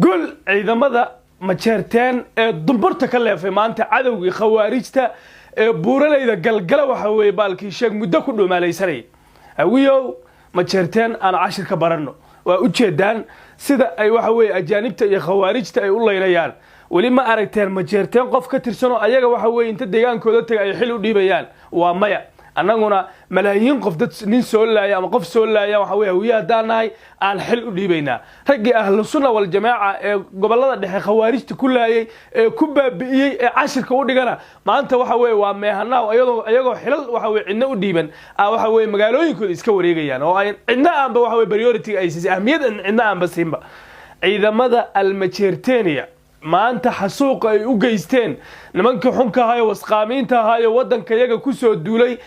قل إذا ماذا مشارتين دمبرت كله في مانت عدو خوارجته بورلا إذا قل وحوي بالك شيء مدة كله ما ليسري أويو مشارتين أنا 10 كبرنو وأجدان سيدا أي وحوي أجانبته يا خوارجته أي والله يليان ولما أريتين مشارتين قف كتير سنة أيها وحوي أنت ديان كودت أي حلو دي بيان ومايا أنا ملايين قف ننسى ولا يا مقف ولا يا وحوي ويا داناي aan xil u dhiibayna ragii ahlu sunna wal jamaa ee gobolada dhexe khawaarijta kulayay ee ku baabiyay ee cashirka u dhigana maanta waxa weey waa meehanaa ayagoo xilal waxa weey cidna u dhiiban waxa weey magaalooyinkooda iska wareegayaan oo ay cidna aanba waxa weey priority ay siisay ahmiyad cidna aanba siinba ciidamada almajeerteeniya maanta xasuuq ay u geysteen nimanka xunka ahaa wasqaamiinta ahaa wadanka yaga ku soo duulay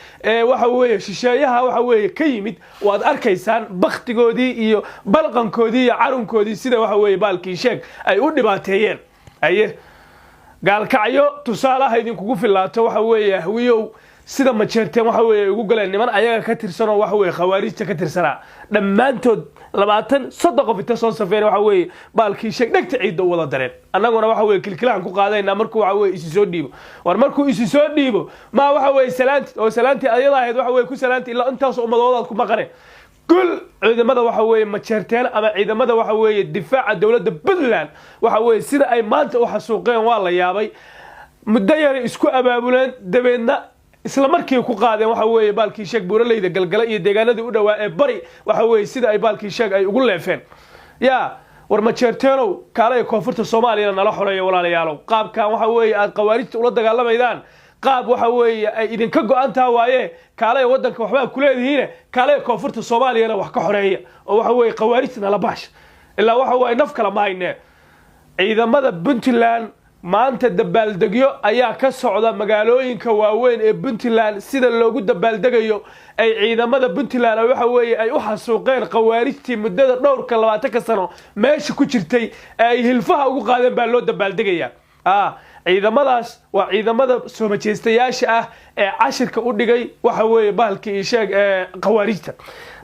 waxa weeye shisheeyaha waxa weeye ka yimid waad arkaysaan baqtigoodii iyo balqankoodii iyo carunkoodii sida waxa weeye baalkii sheeg ay u dhibaateeyeen aye gaalkacyo tusaalaha idin kugu filaato waxa weeye hawiyow sida majeerteen waxa weeye ugu galeen niman ayaga ka tirsan oo waxa weeye khawaarijta ka tirsanaa dhamaantood 20 qof inta soo safeen waxa weeye baalkii sheeg dhagta ciid wada dareen annaguna waxa weeye kilkilaan ku qaadayna markuu waxa weeye isi soo dhiibo war markuu isi soo dhiibo ma waxa weeye salaanti ayada ahayd waxa weeye ku salaanti ilaa intaas ummadooda ku maqane كل ciidamada waxa weeye majeerteen ama ciidamada waxa weeye difaaca dawladda Puntland waxa weeye sida ay maanta u xasuuqeen waa la yaabay muddo yar isku abaabuleen dabeedna isla markii ku qaadeen waxa weeye baalkii sheeg buuraleyda galgala iyo deegaanadii u dhawaa ee bari waxa weeye sida ay baalkii sheeg ay ugu leefeen ya war majeerteenow kaalay koonfurta Soomaaliya nala xoreeyo walaalayaalow qaabkan waxa weeye aad qawaarijta ula dagaalamayaan qaab waxa weeye ay idin ka go'antaa waaye kaalay wadanka waxba ku leeyihiin kaalay koonfurta Soomaaliya wax ka xoreeya oo waxa weeye qawaarijta la baash ilaa waxa weeye naf kala maayne ciidamada Puntland maanta dabaaldegyo ayaa ka socda magaalooyinka waaweyn ee Puntland sida loogu dabaaldegayo ay ciidamada Puntland waxa weeye ay u xasuuqeen qawaarijtii muddada dhowrka 20 sano meesha ku jirtay ay hilfaha ugu qaadeen baa loo dabaaldegayaa ciidamadaas waa ciidamada soo majeestayaasha ah ee cashirka u dhigay waxa weeye baalkii sheeg qawaarijta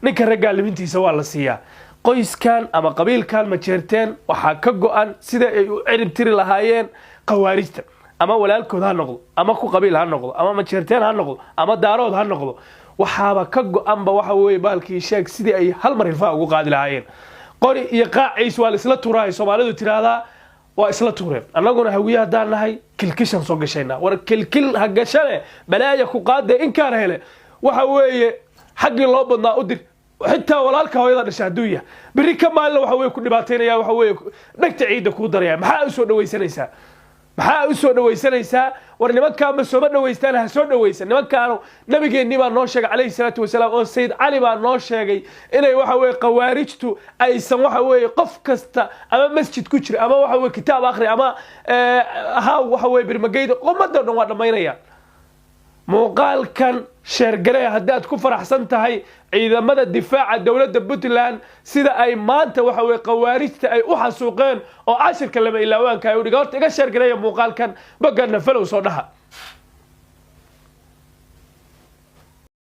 ninka ragaalimiintiisa waa la siiyaa qoyskan ama qabiilkan majeerteen waxa ka go'an sida ay u cirib tiri lahaayeen qawaarijta ama walaalkood ha noqdo ama ku qabiil ha noqdo ama majeerteen ha noqdo ama daarood ha noqdo waxaaba ka go'an ba waxa weeye baalkii sheeg sidii ay hal mar hilfaa ugu qaadi lahaayeen qori iyo qaaciis waa isla tuuray Soomaalidu tiraahdaa waa isla tuureen annaguna hawiyaha daan nahay kilkishan soo gashayna war kilkil ha gashane balaaya ku qaade in kaar hele waxa weeye xaqii loo badnaa u dir حتى walaalka hooyada dhashay duuya bari ka maalin waxa weey ku dhibaateynaya waxa weey dhagta ciida ku daraya maxaa u soo dhawaysanaysaa war nimanka ma soo dhawaystaan ha soo dhawaysan nimanka nabigeennii baa noo sheegay calayhi salaatu wasalaam oo sayid cali baa noo sheegay inay waxa weey qawaarijtu aysan waxa weey qof kasta ama masjid ku jira ama waxa weey kitaab akhri ama waxa weey birmageyda qomada dhan waa dhamaynaya muuqaalkan sheergalay haddaad ku faraxsan tahay ciidamada difaaca dawladda Puntland sida ay maanta waxa weey qawaarijta ay u xasuuqeen oo cashirka lama ilaawaanka ay u dhigo horta iga sheergalay muuqaalkan bagana falow soo dhaha